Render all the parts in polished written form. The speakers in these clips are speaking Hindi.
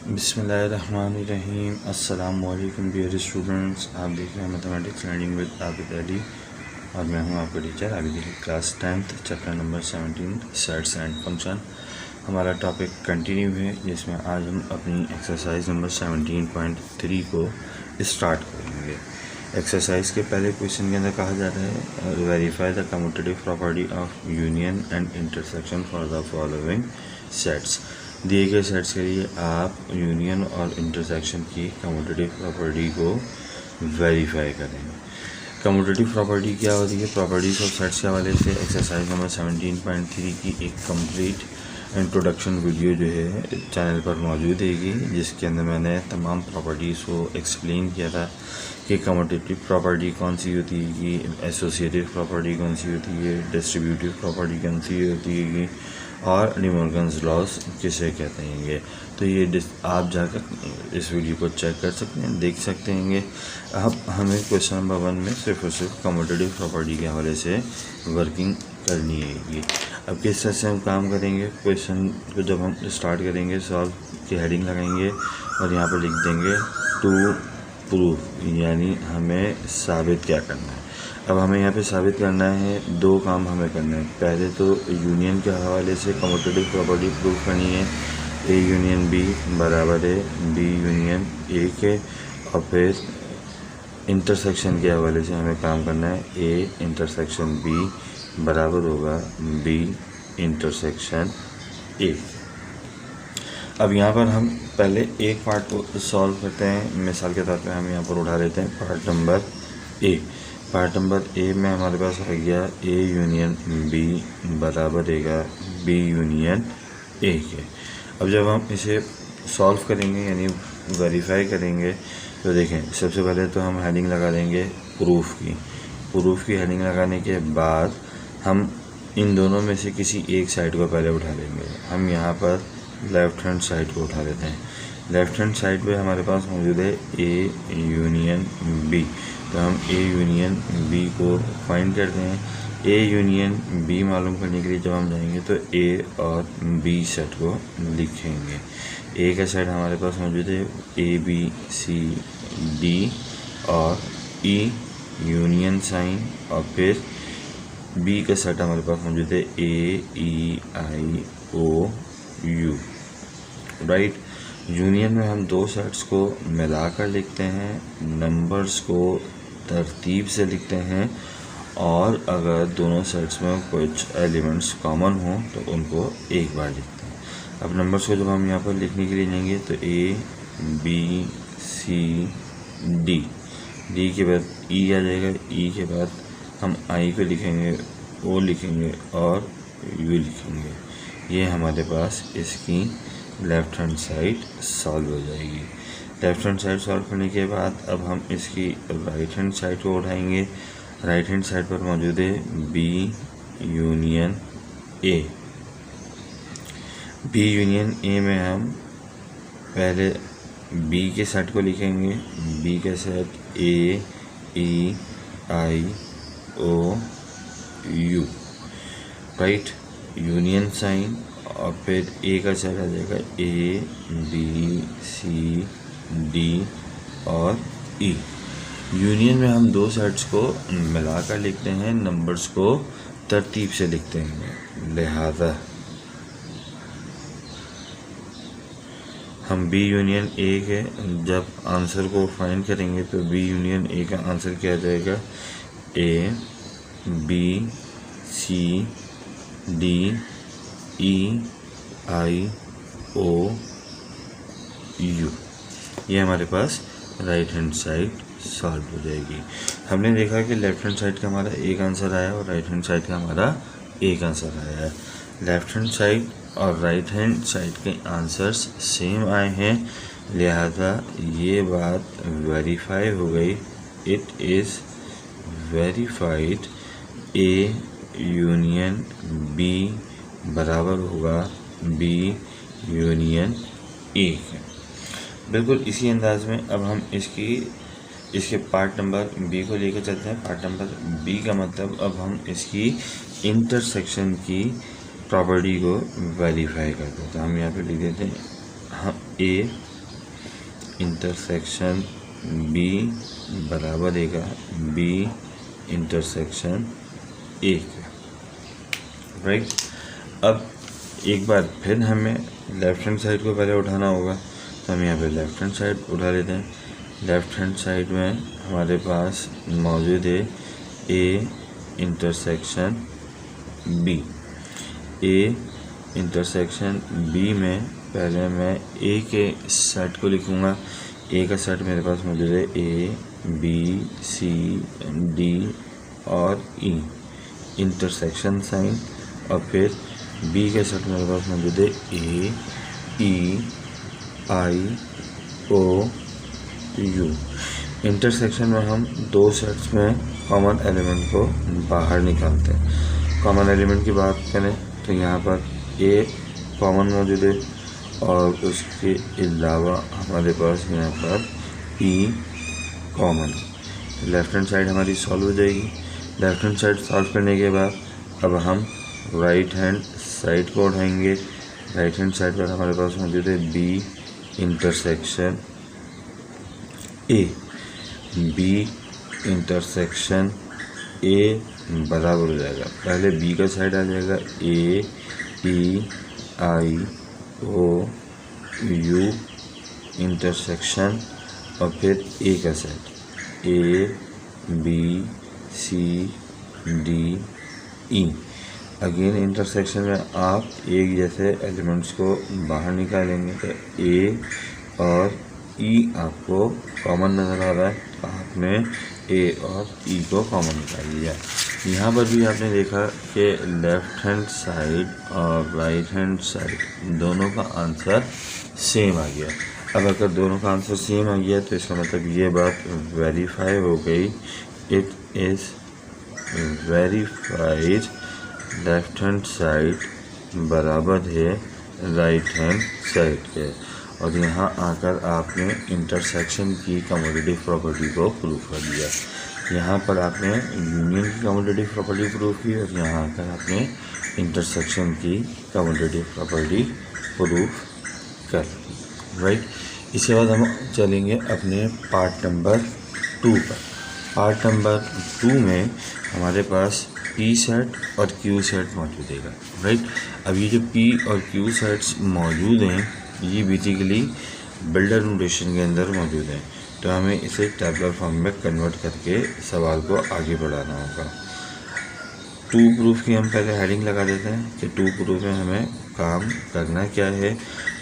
बिस्मिल्लाहिर्रहमानिर्रहीम। अस्सलाम वालेकुम डियर स्टूडेंट्स, आप देख रहे हैं mathematics learning with Abid Ali और मैं हूं आपका teacher Abid Ali. Class 10th chapter number 17 sets and function हमारा टॉपिक कंटिन्यू है, जिसमें आज हम अपनी एक्सरसाइज नंबर 17.3 को स्टार्ट करेंगे। एक्सरसाइज के पहले क्वेश्चन के अंदर कहा जा रहा है verify the commutative property of union and intersection for the following sets. दिए गए सेट्स के लिए आप यूनियन और इंटरसेक्शन की कम्यूटेटिव प्रॉपर्टी को वेरीफाई करेंगे। कम्यूटेटिव प्रॉपर्टी क्या होती है? प्रॉपर्टीज ऑफ सेट्स के हवाले से एक्सरसाइज नंबर 17.3 की एक कंप्लीट इंट्रोडक्शन वीडियो जो है चैनल पर मौजूद है, जिसके अंदर मैंने तमाम प्रॉपर्टीज़ को एक्सप्लेन किया था कि कम्यूटेटिव प्रॉपर्टी कौन सी होती है, कि एसोसिएटिव प्रॉपर्टी कौन सी होती है, डिस्ट्रीब्यूटिव प्रॉपर्टी कौन सी होती है और डी मॉर्गन्स लॉज किसे कहते हैं। तो ये आप जाकर इस वीडियो को चेक कर सकते हैं, देख सकते हैं। अब हमें क्वेश्चन नंबर 1 में सिर्फ और सिर्फ कम्यूटेटिव प्रॉपर्टी के हवाले से वर्किंग करनी है। अब किस तरह से हम काम करेंगे? क्वेश्चन को जब हम स्टार्ट करेंगे, सॉल्व की हेडिंग लगाएंगे और यहाँ पर लिख देंगे टू प्रूफ, यानी हमें साबित क्या करना है। अब हमें यहाँ पे साबित करना है, दो काम हमें करना है। पहले तो यूनियन के हवाले से कम्यूटेटिव प्रॉपर्टी प्रूफ करनी है, ए यूनियन बी बराबर है बी यूनियन ए के, और फिर इंटरसेक्शन के हवाले से हमें काम करना है, ए इंटरसेक्शन बी बराबर होगा बी इंटरसेक्शन ए। अब यहाँ पर हम पहले एक पार्ट को सॉल्व करते हैं। मिसाल के तौर पे हम यहाँ पर उठा लेते हैं part number A. Part number A में हमारे पास आ गया ए यूनियन बी बराबर रहेगा बी यूनियन ए के। अब जब हम इसे सॉल्व करेंगे यानी वेरीफाई करेंगे, तो देखें सबसे पहले तो हम हेडिंग लगा देंगे प्रूफ की। प्रूफ की हेडिंग लगाने के बाद हम इन दोनों में से किसी एक साइड को पहले उठा लेंगे। हम यहाँ पर लेफ़्ट हैंड साइड को उठा लेते हैं। लेफ़्ट हैंड साइड पे हमारे पास मौजूद है ए यूनियन बी, तो हम ए यूनियन बी को फाइंड करते हैं। ए यूनियन बी मालूम करने के लिए जब हम जाएंगे तो ए और बी सेट को लिखेंगे। ए का सेट हमारे पास मौजूद है ए बी सी डी और ई यूनियन साइन, और फिर बी का सेट हमारे पास मौजूद है ए E I O U, right. Union में हम दो सेट्स को मिलाकर लिखते हैं, नंबर्स को तरतीब से लिखते हैं, और अगर दोनों सेट्स में कुछ एलिमेंट्स कॉमन हो तो उनको एक बार लिखते हैं। अब नंबर्स को जब हम यहाँ पर लिखने के लिए जाएंगे तो A B C D, D के बाद ई आ जाएगा, ई के बाद हम आई को लिखेंगे, ओ लिखेंगे और यू लिखेंगे। ये हमारे पास इसकी लेफ़्ट हैंड साइड सॉल्व हो जाएगी। लेफ़्ट हैंड साइड सॉल्व करने के बाद अब हम इसकी राइट हैंड साइड को उठाएंगे। राइट हैंड साइड पर मौजूद है B union A. B union A में हम पहले बी के सेट को लिखेंगे। बी का set A E I O U, right, union sign, और फिर ए का सेट आ जाएगा ए बी सी डी और ई। यूनियन में हम दो सेट्स को मिलाकर लिखते हैं, नंबर्स को तरतीब से लिखते हैं, लिहाजा हम बी यूनियन ए के जब आंसर को फाइंड करेंगे तो बी यूनियन ए का आंसर क्या आ जाएगा, A B C D E I O U. ये हमारे पास राइट हैंड साइड सॉल्व हो जाएगी। हमने देखा कि लेफ़्ट हैंड साइड का हमारा एक आंसर आया और राइट हैंड साइड का हमारा एक आंसर आया है। लेफ़्ट हैंड साइड और राइट हैंड साइड के आंसर्स सेम आए हैं, लिहाजा ये बात वेरीफाई हो गई। It is verified A union B बराबर होगा बी यूनियन ए। बिल्कुल इसी अंदाज में अब हम इसके पार्ट नंबर बी को लेकर चलते हैं। पार्ट नंबर बी का मतलब अब हम इसकी इंटरसेक्शन की प्रॉपर्टी को वेरीफाई करते हैं। तो हम यहाँ पे लिख देते हैं हम ए इंटरसेक्शन बी बराबर देगा बी इंटरसेक्शन ए का, राइट। अब एक बार फिर हमें लेफ्ट हैंड साइड को पहले उठाना होगा, तो हम यहाँ पे लेफ्ट हैंड साइड उठा लेते हैं। लेफ्ट हैंड साइड में हमारे पास मौजूद है A intersection B. A intersection B में पहले मैं ए के सेट को लिखूँगा। ए का सेट मेरे पास मौजूद है ए बी सी डी और ई, इंटरसेक्शन साइन। और फिर बी के सेट मेरे पास मौजूद है ए E I O you. Intersection में हम दो सेट्स में कॉमन एलिमेंट को बाहर निकालते हैं। कॉमन एलिमेंट की बात करें तो यहाँ पर ए कॉमन मौजूद है और उसके अलावा हमारे पास यहाँ पर ई कॉमन। लेफ्ट हैंड साइड हमारी सॉल्व हो जाएगी। लेफ्ट हैंड साइड सॉल्व करने के बाद अब हम राइट हैंड साइड को उठाएंगे। राइट हैंड साइड पर हमारे पास मौजूद है B intersection A. B intersection A बराबर हो जाएगा, पहले बी का साइड आ जाएगा ए E I O you intersection और फिर ए का side A B C D E. Again intersection में आप एक जैसे एलिमेंट्स को बाहर निकालेंगे तो ए और ई आपको कॉमन नज़र आ रहा है, तो आपने ए और ई को कॉमन निकाल लिया। यहाँ पर भी आपने देखा कि लेफ़्ट हैंड साइड और राइट हैंड साइड दोनों का आंसर सेम आ गया। अब अगर दोनों का आंसर सेम आ गया तो इसका मतलब ये बात वेरीफाई हो गई, it is verified, left hand side बराबर है राइट हैंड साइड के। और यहाँ आकर आपने इंटरसेक्शन की कम्यूटेटिव प्रॉपर्टी को प्रूव कर दिया। यहाँ पर आपने यूनियन की कम्यूटेटिव प्रॉपर्टी प्रूव की और यहाँ आकर आपने इंटरसेक्शन की कम्यूटेटिव प्रॉपर्टी प्रूव कर दी, राइट। इसके बाद हम चलेंगे अपने पार्ट नंबर 2 पर। पार्ट नंबर 2 में हमारे पास पी सेट और क्यू सेट मौजूद है, राइट। अब ये जो पी और क्यू सेट्स मौजूद हैं ये बेसिकली बिल्डर नोटेशन के अंदर मौजूद हैं, तो हमें इसे टेबुलर फॉर्म में कन्वर्ट करके सवाल को आगे बढ़ाना होगा। टू प्रूफ की हम पहले हेडिंग लगा देते हैं कि टू प्रूफ में हमें काम करना क्या है।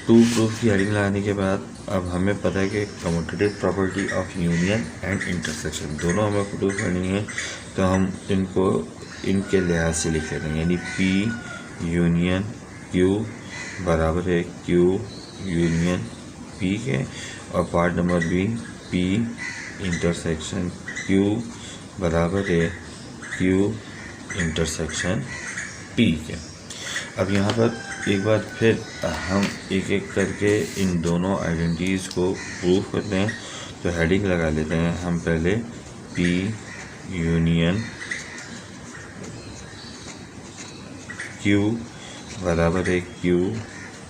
टू प्रूफ की हेडिंग लगाने के बाद अब हमें पता है कि commutative property of union and intersection दोनों हमें प्रूफ करनी है, तो हम इनको इनके लिहाज से लिख लेते हैं, यानी पी यूनियन क्यू बराबर है क्यू यूनियन पी के। और part number B P intersection Q बराबर है क्यू इंटरसेक्शन पी के। अब यहाँ पर एक बार फिर हम एक एक करके इन दोनों आइडेंटिटीज़ को प्रूव करते हैं, तो हेडिंग लगा लेते हैं हम पहले पी यूनियन क्यू बराबर है क्यू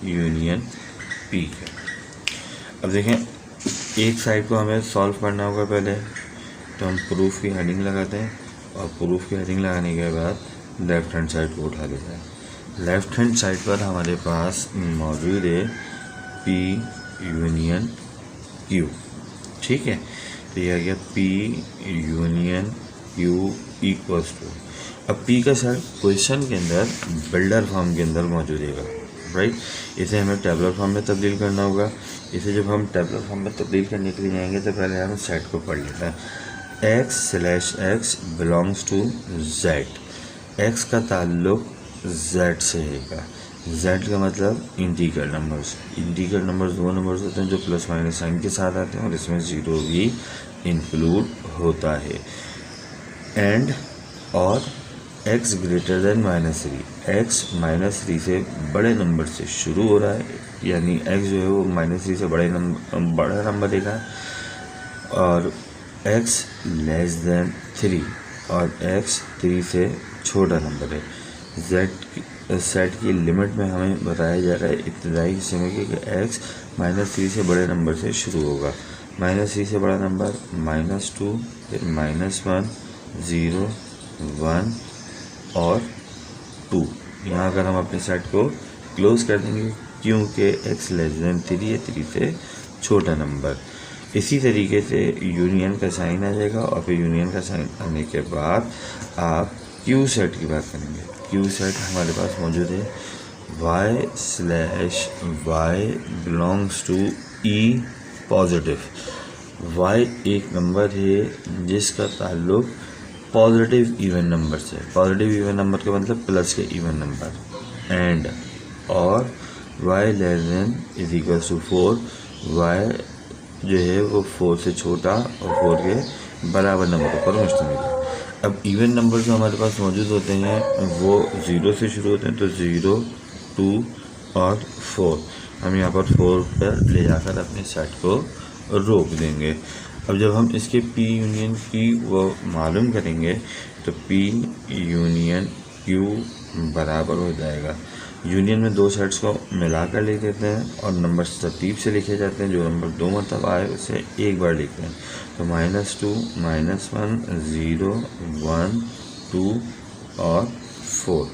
यूनियन पी का। अब देखें एक साइड को हमें सॉल्व करना होगा पहले, तो हम प्रूफ की हेडिंग लगाते हैं और प्रूफ की हेडिंग लगाने के बाद लेफ़्ट हैंड साइड को उठा लेते हैं। लेफ़्ट हैंड साइड पर हमारे पास मौजूद है पी यूनियन क्यू, ठीक है। तो यह आ गया P union Q equals to, अब पी का सेट क्वेश्चन के अंदर बिल्डर फॉर्म के अंदर मौजूद है, राइट। इसे हमें टेबुलर फॉर्म में तब्दील करना होगा। इसे जब हम टेबुलर फॉर्म में तब्दील करने के लिए जाएंगे तो पहले हम सेट को पढ़ लेते हैं। x/x belongs to z, x का ताल्लुक z से है। z का मतलब इंटीजर नंबर्स। इंटीजर नंबर्स वो नंबर्स होते हैं जो प्लस माइनस साइन के साथ आते हैं और इसमें 0 भी इंक्लूड होता है। एंड और x ग्रेटर देन -3, x -3 से बड़े नंबर से शुरू हो रहा है, यानी x जो है वो -3 से बड़ा नंबर देगा, और x लेस देन 3 और x 3 से छोटा नंबर है। z सेट की लिमिट में हमें बताया जा रहा है इब्तदाई हिस्से में कि x -3 से बड़े नंबर से शुरू होगा। -3 से बड़ा नंबर -2, फिर -1, 0, 1 और 2। यहाँ अगर हम अपने सेट को क्लोज कर देंगे क्योंकि x <3 है 3 से छोटा नंबर। इसी तरीके से यूनियन का साइन आ जाएगा और फिर यूनियन का साइन आने के बाद आप क्यू सेट की बात करेंगे। क्यू सेट हमारे पास मौजूद है y/y belongs to e positive. y एक नंबर है जिसका ताल्लुक पॉजिटिव इवन नंबर से। पॉजिटिव इवन नंबर का मतलब प्लस के इवन नंबर। एंड और y < 4, y जो है वो 4 से छोटा और 4 के बराबर नंबरों पर मुश्तमिल है। अब इवन नंबर जो हमारे पास मौजूद होते हैं वो 0 से शुरू होते हैं, तो 0, 2 और 4 हम यहाँ पर 4 पर ले जाकर अपने सेट को रोक देंगे। अब जब हम इसके P यूनियन Q वो मालूम करेंगे तो P यूनियन Q बराबर हो जाएगा। यूनियन में दो सेट्स को मिलाकर लिख देते हैं और नंबर तरतीब से लिखे जाते हैं। जो नंबर 2 मरतबा आए उसे एक बार लिखते हैं। तो -2, -1, 0, 1, 2 और 4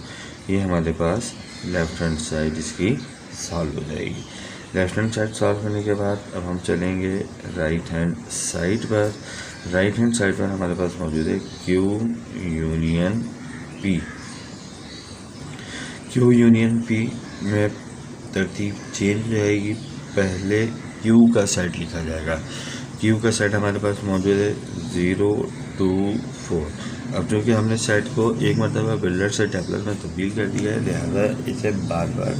ये हमारे पास लेफ़्ट हैंड साइड इसकी सॉल्व हो जाएगी। लेफ़्ट हैंड साइड सॉल्व करने के बाद अब हम चलेंगे राइट हैंड साइड पर। राइट हैंड साइड पर हमारे पास मौजूद है Q union P। Q union P में तरतीब चेंज हो जाएगी। पहले Q का सेट लिखा जाएगा। Q का सेट हमारे पास मौजूद है 0, 2, 4। अब चूँकि हमने सेट को एक मरतबा बिल्डर से टेबलर में तब्दील कर दिया है, लिहाजा इसे बार बार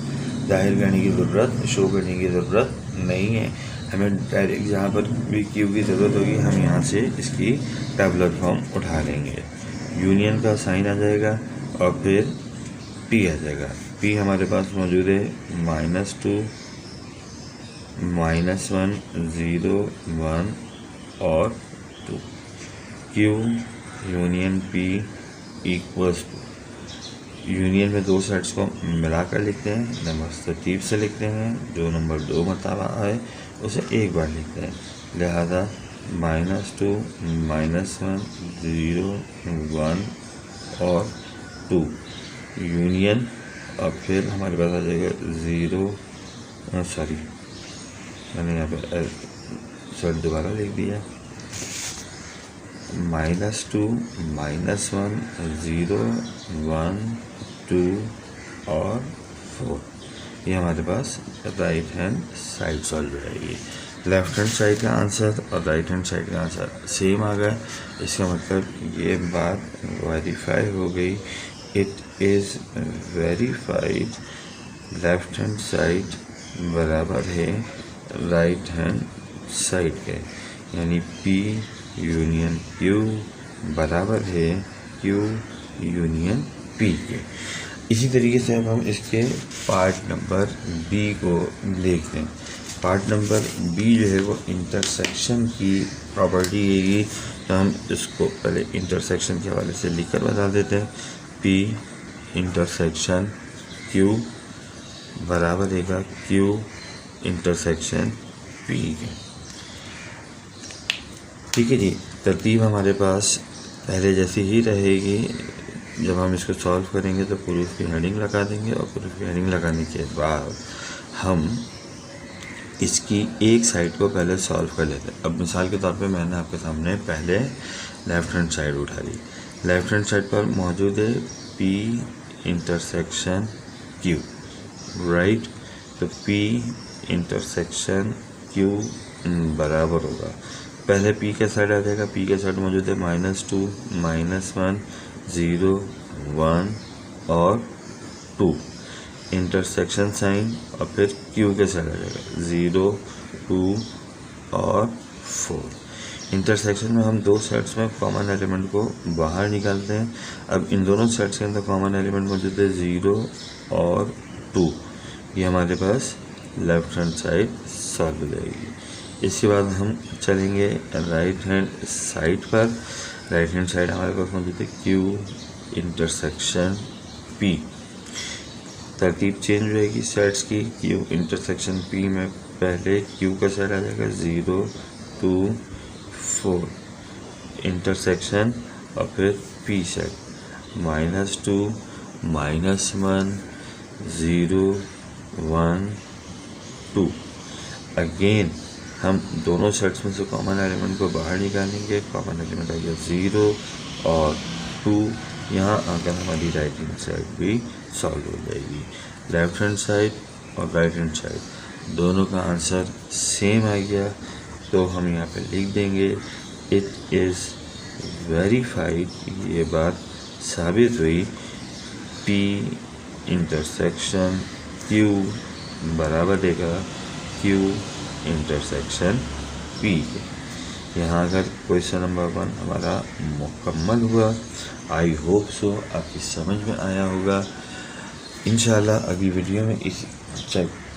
जाहिर करने की ज़रूरत, शो करने की ज़रूरत नहीं है। हमें डायरेक्ट जहाँ पर भी Q की ज़रूरत होगी हम यहाँ से इसकी टेबलर फॉर्म उठा लेंगे। यूनियन का साइन आ जाएगा और फिर P आ जाएगा। P हमारे पास मौजूद है -2, -1, 0, 1 और 2। Q union P equals to union में दो सेट्स को मिलाकर लिखते हैं, नंबर तरतीब से लिखते हैं। जो नंबर 2 मरतबा आए उसे एक बार लिखते हैं। लिहाजा -2, -1, 0, 1 और 2 यूनियन और फिर हमारे पास आ जाएगा 0, मैंने यहाँ पे सेट दोबारा लिख दिया। -2, -1, 0, 1, 2 और 4 ये हमारे पास राइट हैंड साइड सॉल्व रहेगी। लेफ़्ट हैंड साइड का आंसर और राइट हैंड साइड का आंसर सेम आ गया। इसका मतलब ये बात वेरीफाई हो गई। It is verified left hand side बराबर है राइट हैंड साइड के, यानी P यूनियन Q बराबर है Q यूनियन P के। इसी तरीके से अब हम इसके पार्ट नंबर B को देखते हैं। पार्ट नंबर B जो है वो इंटरसेक्शन की प्रॉपर्टी है। तो हम इसको पहले इंटरसेक्शन के हवाले से लिखकर बता देते हैं। P इंटरसेक्शन Q बराबर रहेगा Q इंटरसेक्शन P के। ठीक है जी, तरतीब हमारे पास पहले जैसी ही रहेगी। जब हम इसको सॉल्व करेंगे तो प्रूफ की हेडिंग लगा देंगे और प्रूफ की हेडिंग लगाने के बाद हम इसकी एक साइड को पहले सॉल्व कर लेते हैं। अब मिसाल के तौर पे मैंने आपके सामने पहले लेफ़्ट हैंड साइड उठा ली। लेफ़्ट हैंड साइड पर मौजूद है P इंटरसेक्शन Q, राइट। तो P इंटरसेक्शन Q बराबर होगा, पहले P का साइड आ जाएगा। P का साइड मौजूद है -2, -1, 0, 1 और 2। इंटरसेक्शन साइन और फिर Q के साइड आ जाएगा 0, 2 और 4। इंटरसेक्शन में हम दो सेट्स में कॉमन एलिमेंट को बाहर निकालते हैं। अब इन दोनों सेट्स के अंदर कॉमन एलिमेंट मौजूद है 0 और 2। ये हमारे पास लेफ़्ट हैंड साइड सॉल्व हो जाएगी। इसके बाद हम चलेंगे राइट हैंड साइड पर। राइट हैंड साइड हमारे पास मौजूद है Q इंटरसेक्शन P। तरतीब चेंज रहेगी सेट्स की। क्यू इंटरसेक्शन पी में पहले क्यू का सेट आ जाएगा 0 2 4 इंटरसेक्शन और फिर पी सेट -2 -1 0 1 2। अगेन हम दोनों सेट्स में से कॉमन एलिमेंट को बाहर निकालेंगे। कॉमन एलिमेंट आ गया 0 और 2। यहाँ आकर हमारी राइट हैंड साइड भी सॉल्व हो जाएगी। लेफ्ट हैंड साइड और राइट हैंड साइड दोनों का आंसर सेम आ गया, तो हम यहाँ पे लिख देंगे इट इज़ वेरीफाइड। ये बात साबित हुई P इंटरसेक्शन Q बराबर देगा Q इंटरसेक्शन P के। यहाँ अगर क्वेश्चन नंबर 1 हमारा मुकम्मल हुआ। आई होप सो आपकी समझ में आया होगा। इंशाल्लाह अगली वीडियो में इस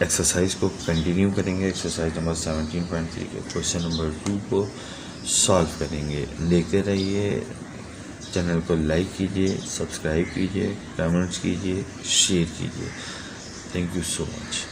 एक्सरसाइज को कंटिन्यू करेंगे। एक्सरसाइज नंबर 17.3 के क्वेश्चन नंबर 2 को सॉल्व करेंगे। देखते रहिए, चैनल को लाइक कीजिए, सब्सक्राइब कीजिए, कमेंट्स कीजिए, शेयर कीजिए। Thank you so much.